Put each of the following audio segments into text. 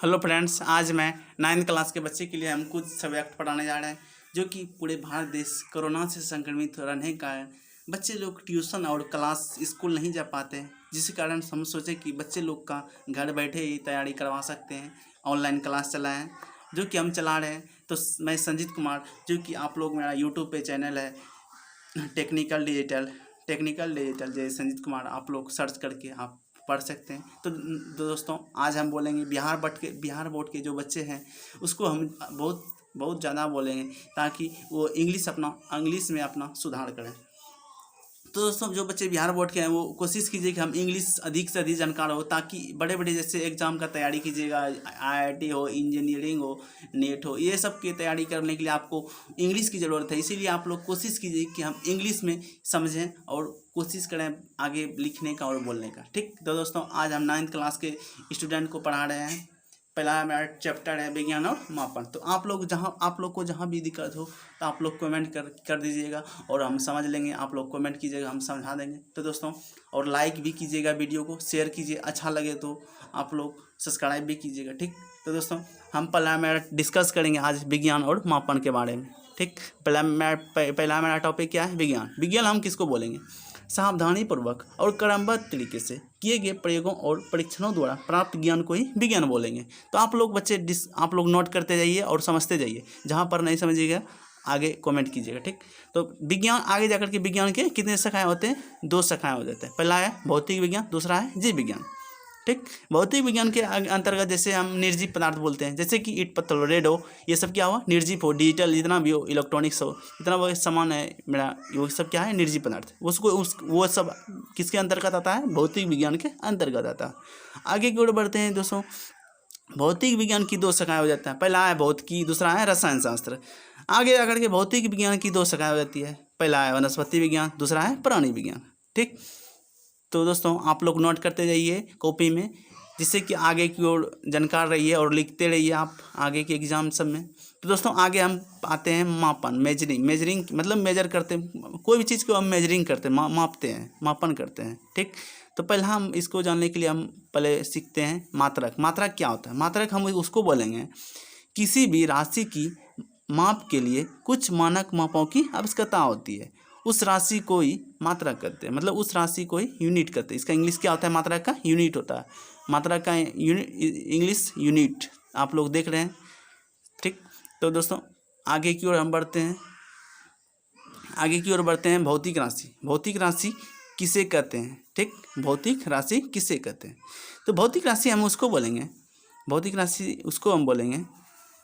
Hello friends, आज मैं 9th class के बच्चे के लिए हम कुछ सब्जेक्ट पढ़ाने जा रहे हैं जो कि पूरे भारत देश कोरोना से संक्रमित रहने के कारण बच्चे लोग ट्यूशन और क्लास स्कूल नहीं जा पाते हैं, जिस कारण हम सोचे कि बच्चे लोग का घर बैठे ही तैयारी करवा सकते हैं। ऑनलाइन क्लास चलाएं जो कि हम चला रहे हैं। तो मैं संजीत कुमार, जो कि आप लोग मेरा यूट्यूब पे चैनल है टेक्निकल डिजिटल जय संजीत कुमार, आप लोग सर्च करके आप पढ़ सकते हैं। तो दोस्तों, आज हम बोलेंगे बिहार बोर्ड के जो बच्चे हैं उसको हम बहुत बहुत ज़्यादा बोलेंगे ताकि वो इंग्लिश में अपना सुधार करें। तो दोस्तों, जो बच्चे बिहार बोर्ड के हैं वो कोशिश कीजिए कि हम इंग्लिश अधिक से अधिक जानकार हो, ताकि बड़े बड़े जैसे एग्ज़ाम का तैयारी कीजिएगा, आईआईटी हो, इंजीनियरिंग हो, नेट हो, ये सब की तैयारी करने के लिए आपको इंग्लिश की ज़रूरत है। इसीलिए आप लोग कोशिश कीजिए कि हम इंग्लिश में समझें और कोशिश करें आगे लिखने का और बोलने का। ठीक, तो दोस्तों, आज हम 9th क्लास के स्टूडेंट को पढ़ा रहे हैं। पहला मेरा चैप्टर है विज्ञान और मापन। तो आप लोग को जहाँ भी दिक्कत हो तो आप लोग कमेंट कर दीजिएगा और हम समझ लेंगे। आप लोग कमेंट कीजिएगा, हम समझा देंगे। तो दोस्तों, और लाइक भी कीजिएगा, वीडियो को शेयर कीजिए, अच्छा लगे तो आप लोग सब्सक्राइब भी कीजिएगा। ठीक, तो दोस्तों, हम पहला डिस्कस करेंगे आज विज्ञान और मापन के बारे में। ठीक, पहला मेरा टॉपिक क्या है? विज्ञान हम किसको बोलेंगे? सावधानीपूर्वक और क्रमबद्ध तरीके से किए गए प्रयोगों और परीक्षणों द्वारा प्राप्त ज्ञान को ही विज्ञान बोलेंगे। तो आप लोग बच्चे आप लोग नोट करते जाइए और समझते जाइए। जहाँ पर नहीं समझिएगा आगे कमेंट कीजिएगा। ठीक, तो विज्ञान, आगे जाकर के विज्ञान के कितने शाखाएं होते हैं? 2 शाखाएं हो जाते हैं। पहला है भौतिक विज्ञान, दूसरा है जीव विज्ञान। ठीक, भौतिक विज्ञान के अंतर्गत जैसे हम निर्जीव पदार्थ बोलते हैं, जैसे कि ईंट पत्थर रेड हो, ये सब क्या हुआ? निर्जीव हो। डिजिटल जितना भी हो, इलेक्ट्रॉनिक्स हो, जितना वो सामान है मेरा, वो सब क्या है? निर्जीव पदार्थ। वो सब किसके अंतर्गत आता है? भौतिक विज्ञान के अंतर्गत आता है। आगे की ओर बढ़ते हैं दोस्तों। भौतिक विज्ञान की 2 शाखाएं हो जाता है। पहला है भौतिकी, दूसरा है रसायन शास्त्र। आगे जाकर के भौतिक विज्ञान की 2 शाखाएं हो जाती है। पहला है वनस्पति विज्ञान, दूसरा है प्राणी विज्ञान। ठीक, तो दोस्तों, आप लोग नोट करते जाइए कॉपी में, जिससे कि आगे की ओर जानकार रहिए और लिखते रहिए आप आगे के एग्जाम सब में। तो दोस्तों, आगे हम आते हैं मापन, मेजरिंग मतलब मेजर करते हैं कोई भी चीज़ को, हम मेजरिंग करते हैं, मापते हैं, मापन करते हैं। ठीक, तो पहला हम इसको जानने के लिए हम पहले सीखते हैं मात्रक। मात्रक क्या होता है? मात्रक हम उसको बोलेंगे किसी भी राशि की माप के लिए कुछ मानक मापों की आवश्यकता होती है, उस राशि को ही मात्रक कहते हैं, मतलब उस राशि को ही यूनिट कहते हैं। इसका इंग्लिश क्या होता है? मात्रक का यूनिट होता है। मात्रक का इंग्लिश यूनिट आप लोग देख रहे हैं। ठीक, तो दोस्तों, आगे की ओर हम बढ़ते हैं। भौतिक राशि। भौतिक राशि किसे कहते हैं? ठीक, भौतिक राशि किसे कहते हैं? तो भौतिक राशि हम उसको बोलेंगे हम बोलेंगे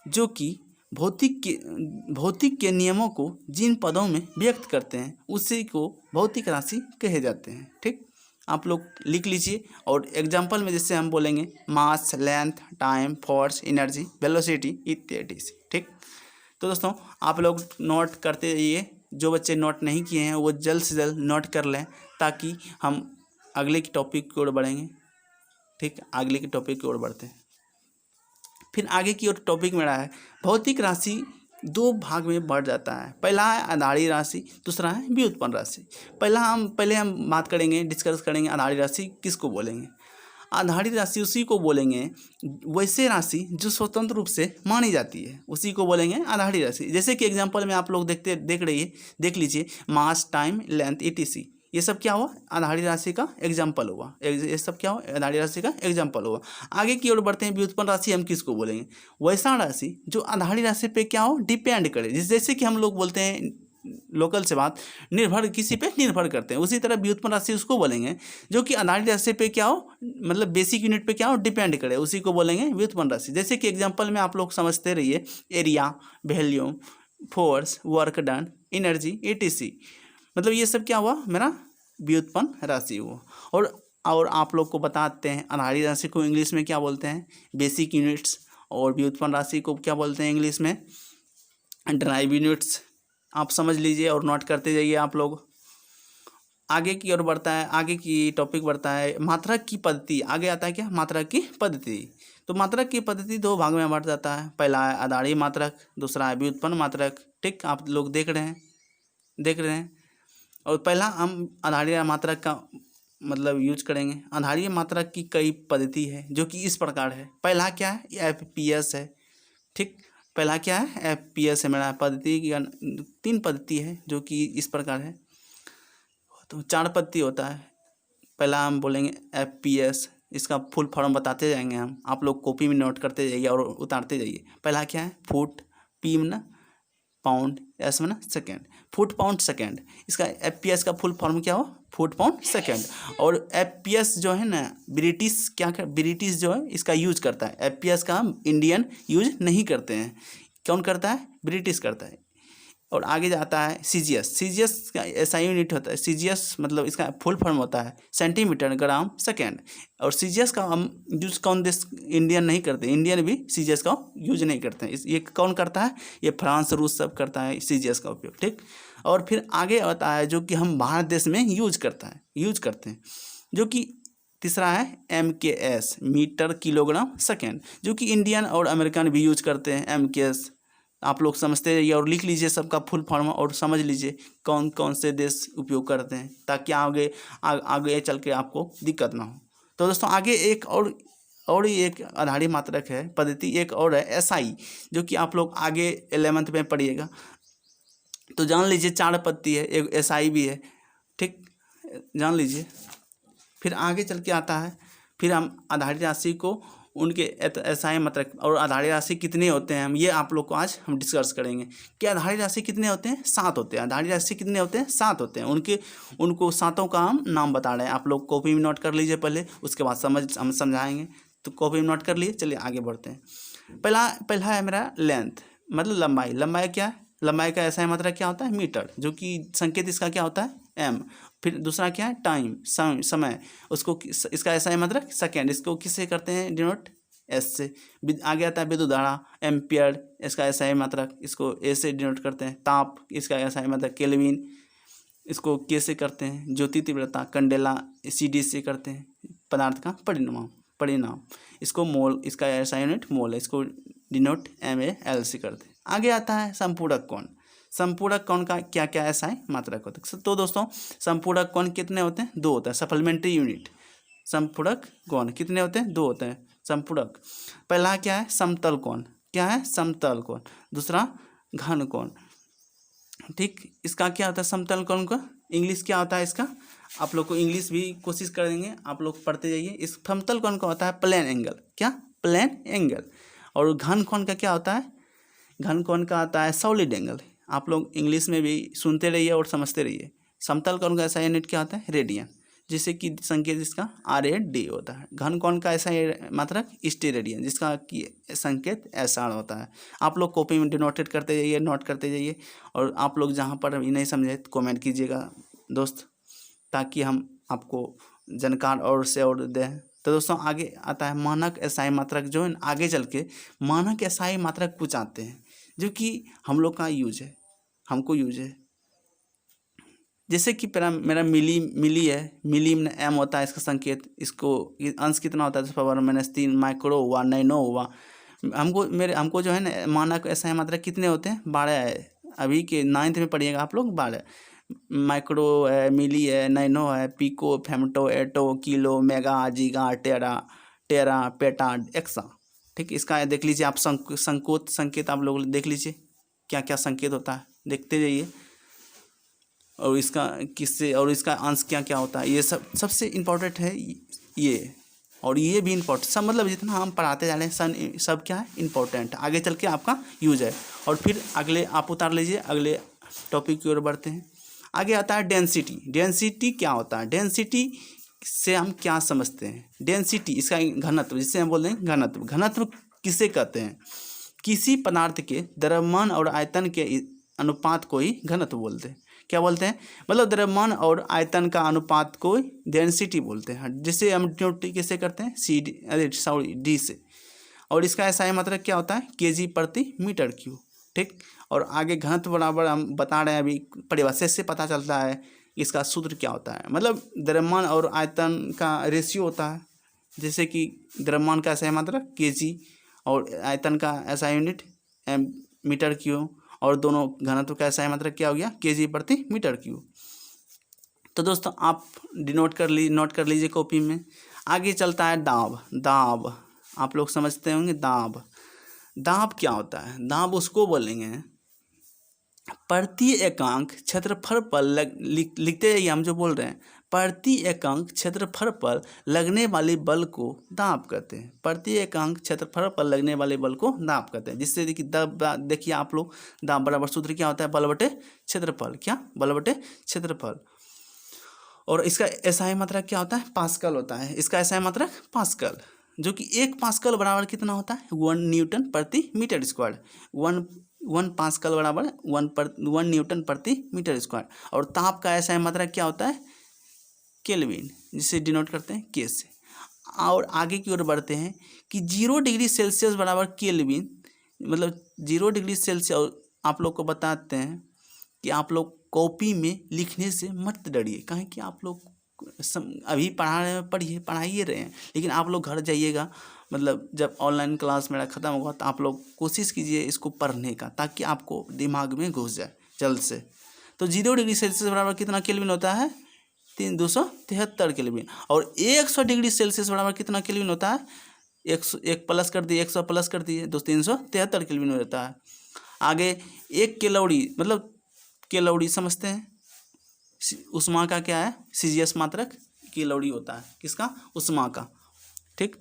जो कि भौतिक के नियमों को जिन पदों में व्यक्त करते हैं उसी को भौतिक राशि कहे जाते हैं। ठीक, आप लोग लिख लीजिए। और एग्जाम्पल में जैसे हम बोलेंगे mass, length, time, force, energy, velocity इत्यादि से। ठीक, तो दोस्तों, आप लोग नोट करते रहिए। जो बच्चे नोट नहीं किए हैं वो जल्द से जल्द नोट कर लें, ताकि हम अगले की टॉपिक की ओर बढ़ेंगे। ठीक, अगले की टॉपिक की ओर बढ़ते हैं। फिर आगे की ओर टॉपिक मेरा है भौतिक राशि 2 भाग में बढ़ जाता है। पहला है आधारी राशि, दूसरा है व्युत्पन्न राशि। पहले हम बात करेंगे, डिस्कस करेंगे आधारी राशि किसको बोलेंगे। आधारी राशि उसी को बोलेंगे, वैसे राशि जो स्वतंत्र रूप से मानी जाती है उसी को बोलेंगे आधारी राशि। जैसे कि एग्जांपल में आप लोग देख लीजिए मास, टाइम, लेंथ, ईटीसी, ये सब क्या हुआ? आधारी राशि का एग्जाम्पल हुआ। ये सब क्या हुआ? आधारी राशि का एग्जाम्पल हुआ। आगे की ओर बढ़ते हैं। व्युत्पन्न राशि हम किसको बोलेंगे? वैसा राशि जो आधारी राशि पे क्या हो? डिपेंड करे। जैसे कि हम लोग बोलते हैं लोकल से बात, किसी पे निर्भर करते हैं, उसी तरह व्युत्पन्न राशि उसको बोलेंगे जो कि आधारी राशि पे क्या हो, मतलब बेसिक यूनिट पे क्या हो? डिपेंड करे, उसी को बोलेंगे व्युत्पन्न राशि। जैसे कि एग्जांपल में आप लोग समझते रहिए, area, volume, force, work done, energy, etc, मतलब ये सब क्या हुआ? मेरा व्युत्पन्न राशि हुआ। और आप लोग को बताते हैं आधारी राशि को इंग्लिश में क्या बोलते हैं? Basic units. और व्युत्पन्न राशि को क्या बोलते हैं इंग्लिश में? Drive units. आप समझ लीजिए और नोट करते जाइए आप लोग। आगे की ओर बढ़ता है, आगे की टॉपिक बढ़ता है मात्रक की पद्धति। आगे आता है क्या? मात्रक की पद्धति। तो मात्रक की पद्धति 2 भाग में बढ़ जाता है। पहला है आधारी मात्रक, दूसरा है व्युत्पन्न मात्रक। ठीक, आप लोग देख रहे हैं। और पहला हम आधारी मात्रक का मतलब यूज करेंगे। आधारीय मात्रक की कई पद्धति है जो कि इस प्रकार है। पहला क्या है, एफपीएस है। ठीक, पहला क्या है, एफपीएस है मेरा पद्धति की। 3 पद्धति है जो कि इस प्रकार है। तो 4 पद्धति होता है। पहला हम बोलेंगे एफपीएस, इसका फुल फॉर्म बताते जाएंगे हम, आप लोग कॉपी में नोट करते जाइए और उतारते जाइए। पहला क्या है, फुट, पी में पाउंड, एस में सेकेंड, फुट पाउंड सेकेंड। इसका एफपीएस का फुल फॉर्म क्या हो, फुट पाउंड सेकेंड। और एफपीएस जो है ना, ब्रिटिश ब्रिटिश जो है इसका यूज करता है। एफपीएस का हम इंडियन यूज नहीं करते हैं। कौन करता है, ब्रिटिश करता है। और आगे जाता है सीजीएस। सीजीएस का एसआई यूनिट होता है। सीजीएस मतलब इसका फुल फॉर्म होता है सेंटीमीटर ग्राम सेकेंड। और सीजीएस का हम यूज कौन देश, इंडियन नहीं करते, इंडियन भी सीजीएस का यूज नहीं करते हैं। ये कौन करता है, ये फ्रांस रूस सब करता है सीजीएस का उपयोग। ठीक, और फिर आगे आता है जो कि हम भारत देश में यूज करते हैं, जो कि तीसरा है MKS, मीटर किलोग्राम सेकेंड, जो कि इंडियन और अमेरिकन भी यूज करते हैं MKS। आप लोग समझते रहिए और लिख लीजिए सबका फुल फॉर्म और समझ लीजिए कौन कौन से देश उपयोग करते हैं, ताकि आगे चल के आपको दिक्कत ना हो। तो दोस्तों आगे एक और ही एक आधारीय मात्रक है पद्धति, एक और है एसआई, जो कि आप लोग आगे 11th में पढ़िएगा। तो जान लीजिए 4 पद्धति है, एक एसआई भी है। ठीक, जान लीजिए। फिर आगे चल के आता है, फिर हम आधारित राशि को उनके एसआई मात्रक और आधारित राशि कितने होते हैं, हम ये आप लोग को आज हम डिस्कस करेंगे कि आधारित राशि कितने होते हैं, 7 होते हैं। आधारित राशि कितने होते हैं, 7 होते हैं। उनको 7 का हम नाम बता रहे हैं। आप लोग कॉपी में नोट कर लीजिए पहले, उसके बाद हम समझाएंगे। तो कॉपी में नोट कर लिए, चलिए आगे बढ़ते हैं। पहला है मेरा लेंथ, मतलब लंबाई। लंबाई क्या है, लंबाई का एसआई मात्रक क्या होता है, मीटर, जो कि संकेत इसका क्या होता है, एम। फिर दूसरा क्या है, टाइम, समय, उसको इसका एसआई मात्रक सेकेंड, इसको किससे करते हैं डिनोट, एस से। आगे आता है विद्युत धारा, एम्पियर, इसका एसआई मात्रक, इसको ए से डिनोट करते हैं। ताप, इसका एसआई मात्रक केल्विन, इसको के से करते हैं। ज्योति तीव्रता, कैंडेला, CD से करते हैं। पदार्थ का परिणाम, इसको मोल, इसका एसआई यूनिट मोल है, इसको डिनोट MAL से करते हैं। आगे आता है संपूरक कोण। संपूरक कोण का क्या क्या एसआई मात्रक होता है। तो दोस्तों संपूरक कोण कितने होते हैं, 2 होता है। सप्लीमेंट्री यूनिट संपूरक कोण कितने होते हैं, 2 होते हैं संपूरक। पहला क्या है, समतल कोण, क्या है, समतल कोण। दूसरा घन कोण। ठीक, इसका क्या होता है समतल कोण का इंग्लिश क्या होता है इसका, आप लोग को इंग्लिश भी कोशिश करेंगे, आप लोग पढ़ते जाइए। इस समतल कोण का होता है प्लेन एंगल, क्या, प्लेन एंगल। और घन कोण का क्या होता है, घन कोण का आता है सॉलिड एंगल। आप लोग इंग्लिश में भी सुनते रहिए और समझते रहिए। समतल कोण का ऐसा यूनिट क्या होता है, रेडियन, जिससे कि संकेत इसका RAD होता है। घन कोण का ऐसा मात्रक स्टेरेडियन, जिसका कि संकेत SR होता है। आप लोग कॉपी में डिनोटेट करते जाइए, नोट करते जाइए। और आप लोग जहाँ पर नहीं समझे तो कमेंट कीजिएगा दोस्त, ताकि हम आपको जानकार और से और दें। तो दोस्तों आगे आता है मानक एसआई मात्रक, जो है आगे चल के मानक एसआई मात्रक कुछ आते हैं, जो कि हम लोग का यूज है, हमको यूज है। जैसे कि मेरा मिली है, मिली में M होता है इसका संकेत, इसको अंश कितना होता है 10⁻³ माइक्रो हुआ, नैनो हुआ। हमको जो है ना मानक एसआई मात्रक कितने होते हैं, 12 है। अभी के 9th में पढ़िएगा आप लोग, 12 माइक्रो है, मिली है, नैनो है, पिको, फेमटो, एटो, किलो, मेगा, जीगा, टेरा, पेटा, एक्सा। ठीक, इसका देख लीजिए आप संकेत आप लोग देख लीजिए क्या क्या संकेत होता है, देखते जाइए। और इसका किससे, और इसका अंश क्या क्या होता है, ये सबसे इम्पोर्टेंट है ये। और ये भी इम्पोर्टेंट, सब मतलब जितना हम पढ़ाते जा रहे हैं सब क्या है इम्पोर्टेंट, आगे चल के आपका यूज है। और फिर अगले आप उतार लीजिए, अगले टॉपिक की ओर बढ़ते हैं। आगे आता है डेंसिटी। डेंसिटी क्या होता है, डेंसिटी से हम क्या समझते हैं, डेंसिटी इसका घनत्व, जिससे हम बोलते हैं घनत्व। घनत्व किसे कहते हैं, किसी पदार्थ के द्रव्यमान और आयतन के अनुपात को ही घनत्व बोलते हैं। क्या बोलते हैं, मतलब द्रव्यमान और आयतन का अनुपात को डेंसिटी बोलते हैं, जिसे हम डिनोट किससे करते हैं, D से। और इसका एसआई मात्रक क्या होता है, kg/m³। ठीक, और आगे घनत्व बराबर हम बता रहे हैं, अभी परिभाषा से पता चलता है इसका सूत्र क्या होता है। मतलब द्रव्यमान और आयतन का रेशियो होता है, जैसे कि द्रव्यमान का एसआई मात्रक kg और आयतन का एसआई यूनिट m², और दोनों घनत्व का एसआई मात्रक क्या हो गया, kg/m³। तो दोस्तों आप नोट कर लीजिए कॉपी में। आगे चलता है दाब। दाब आप लोग समझते होंगे। दाब, दाब क्या होता है? दाब उसको बोलेंगे प्रति एकांक क्षेत्रफल पर लिखते जाइए, हम जो बोल रहे हैं, प्रति एकांक क्षेत्रफल पर लगने वाले बल को दाब कहते हैं। प्रति एकांक क्षेत्रफल पर लगने वाले बल को दाब कहते हैं। जिससे देखिए आप लोग, दाब बराबर सूत्र क्या होता है? बल बटे क्षेत्रफल। क्या? बल बटे क्षेत्रफल। और इसका एसआई मात्रक क्या होता है? पास्कल होता है। इसका एसआई मात्रक पास्कल, जो कि 1 पास्कल बराबर कितना होता है? 1 न्यूटन प्रति मीटर स्क्वायर। 1 पास्कल बराबर 1 न्यूटन प्रति मीटर स्क्वायर। और ताप का एसआई मात्रक क्या होता है? केल्विन, जिसे डिनोट करते हैं के से। और आगे की ओर बढ़ते हैं कि 0 डिग्री सेल्सियस बराबर केल्विन, मतलब 0 डिग्री सेल्सियस। आप लोग को बताते हैं कि आप लोग कॉपी में लिखने से मत डरिए, काहे कि आप लोग अभी पढ़ाइए रहे हैं, लेकिन आप लोग घर जाइएगा, मतलब जब ऑनलाइन क्लास मेरा ख़त्म होगा तो आप लोग कोशिश कीजिए इसको पढ़ने का, ताकि आपको दिमाग में घुस जाए जल्द से। तो 0 डिग्री सेल्सियस बराबर कितना केल्विन होता है? 273 केल्विन। और 100 डिग्री सेल्सियस बराबर कितना केल्विन होता है? 100 प्लस कर दिए, 100 प्लस कर दिए, 373 केल्विन होता है। आगे 1 कैलोरी, मतलब कैलोरी समझते हैं, उष्मा का क्या है? सीजीएस मात्रक कैलोरी होता है। किसका? उष्मा का। ठीक,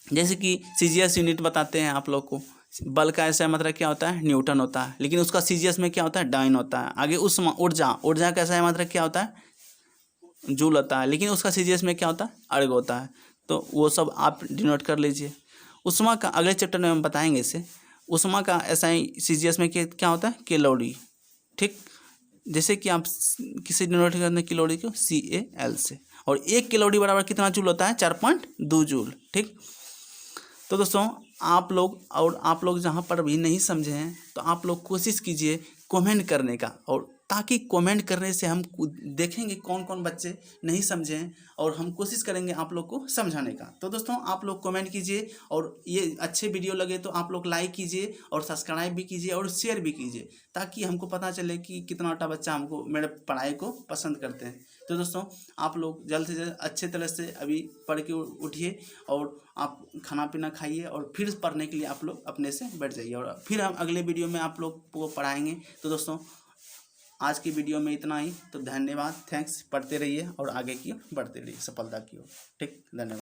जैसे कि सीजीएस यूनिट बताते हैं आप लोग को। बल का ऐसा मात्रक क्या होता है? न्यूटन होता है, लेकिन उसका सीजीएस में क्या होता है? डाइन होता है। आगे उष्मा, ऊर्जा का ऐसा मात्रक क्या होता है? जूल होता है, लेकिन उसका सीजीएस में क्या होता है? अर्ग होता है। तो वो सब आप डिनोट कर लीजिए। उष्मा का अगले चैप्टर में हम बताएंगे इसे। उष्मा का एसआई सीजीएस में क्या होता है? कैलोरी। ठीक, जैसे कि आप किसे डिनोट करते हैं कैलोरी को? CAL से। और 1 कैलोरी बराबर कितना जूल होता है? 4.2 जूल। ठीक, तो दोस्तों आप लोग जहाँ पर भी नहीं समझे हैं तो आप लोग कोशिश कीजिए कमेंट करने का, और ताकि कमेंट करने से हम देखेंगे कौन कौन बच्चे नहीं समझे हैं, और हम कोशिश करेंगे आप लोग को समझाने का। तो दोस्तों आप लोग कमेंट कीजिए, और ये अच्छे वीडियो लगे तो आप लोग लाइक कीजिए, और सब्सक्राइब भी कीजिए, और शेयर भी कीजिए, ताकि हमको पता चले कि कितनाटा बच्चा हमको मेरे पढ़ाई को पसंद करते हैं। तो दोस्तों आप लोग जल्द से जल्द अच्छे तरह से अभी पढ़ के उठिए, और आप खाना पीना खाइए, और फिर पढ़ने के लिए आप लोग अपने से बैठ जाइए, और फिर हम अगले वीडियो में आप लोग को पढ़ाएंगे। तो दोस्तों आज की वीडियो में इतना ही। तो धन्यवाद, थैंक्स। पढ़ते रहिए और आगे की ओर बढ़ते रहिए, सफलता की ओर। ठीक, धन्यवाद।